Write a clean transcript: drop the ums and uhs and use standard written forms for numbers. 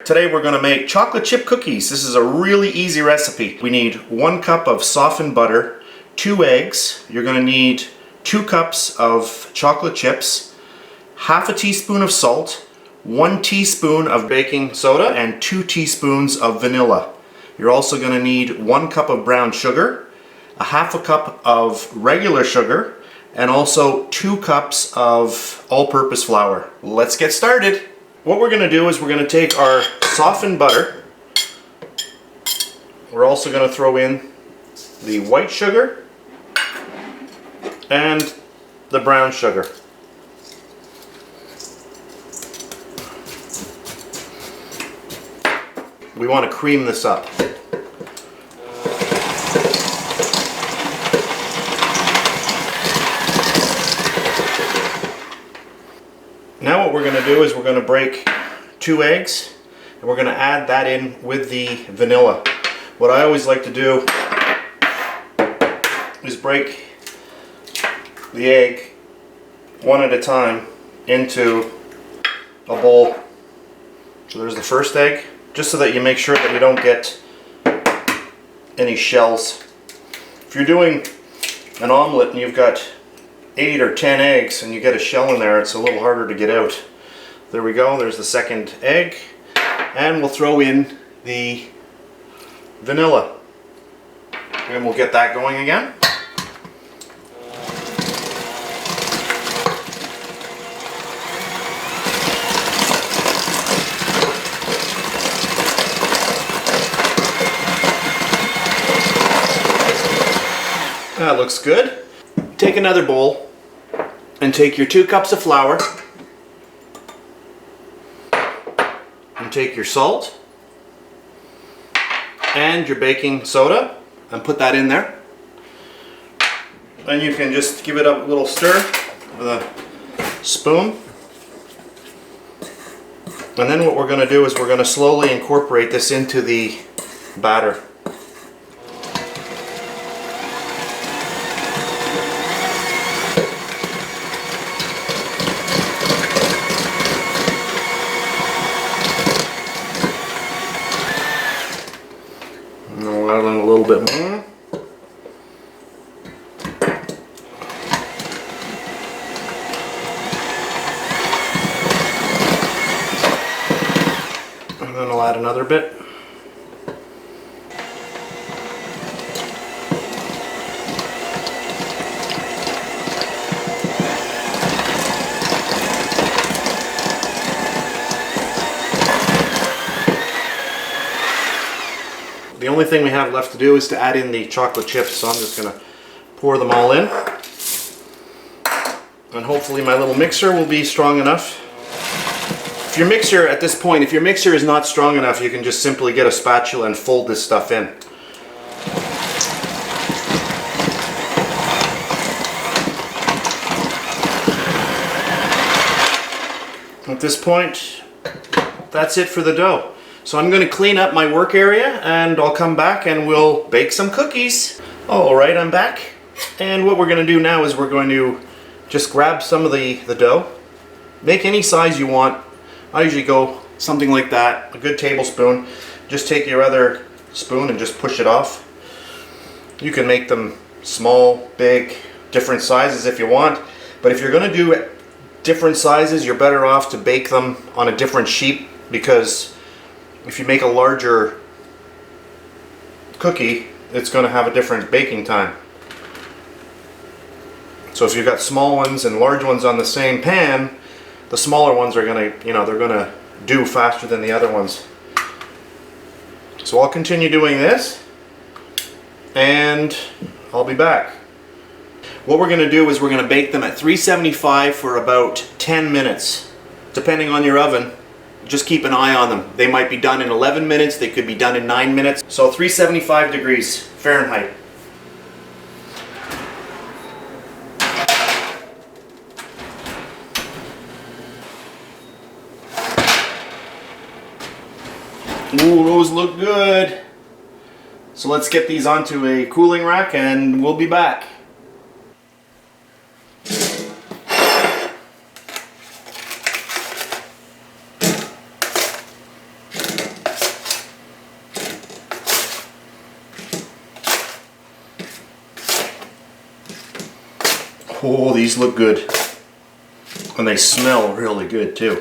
Today we're going to make chocolate chip cookies. This is a really easy recipe. We need 1 cup of softened butter, 2 eggs. You're going to need 2 cups of chocolate chips, half a teaspoon of salt, 1 teaspoon of baking soda, and 2 teaspoons of vanilla. You're also going to need 1 cup of brown sugar, a half a cup of regular sugar, and also 2 cups of all-purpose flour. Let's get started. What we're going to do is we're going to take our softened butter. We're also going to throw in the white sugar and the brown sugar. We want to cream this up. Now what we're going to do is we're going to break 2 eggs and we're going to add that in with the vanilla. What I always like to do is break the egg one at a time into a bowl. So there's the first egg, just so that you make sure that you don't get any shells. If you're doing an omelet and you've got 8 or 10 eggs and you get a shell in there, it's a little harder to get out. There we go, there's the second egg, and we'll throw in the vanilla and we'll get that going again. That looks good. Take another bowl and take your 2 cups of flour and take your salt and your baking soda and put that in there. Then you can just give it a little stir with a spoon. And then what we're going to do is we're going to slowly incorporate this into the batter. Add in a little bit more. And then I'll add another bit. The only thing we have left to do is to add in the chocolate chips, so I'm just going to pour them all in. And hopefully my little mixer will be strong enough. If your mixer, at this point, if your mixer is not strong enough, you can just simply get a spatula and fold this stuff in. At this point, that's it for the dough. So I'm going to clean up my work area and I'll come back and we'll bake some cookies. Alright, I'm back. And what we're going to do now is we're going to just grab some of the dough. Make any size you want. I usually go something like that, a good tablespoon. Just take your other spoon and just push it off. You can make them small, big, different sizes if you want. But if you're going to do different sizes, you're better off to bake them on a different sheet, because if you make a larger cookie, it's going to have a different baking time. So if you've got small ones and large ones on the same pan, the smaller ones are going to, they're going to do faster than the other ones. So I'll continue doing this and I'll be back. What we're going to do is we're going to bake them at 375 for about 10 minutes. Depending on your oven, just keep an eye on them. They might be done in 11 minutes, they could be done in 9 minutes. So 375 degrees Fahrenheit. Ooh, those look good. So let's get these onto a cooling rack and we'll be back. Oh, these look good. And they smell really good too.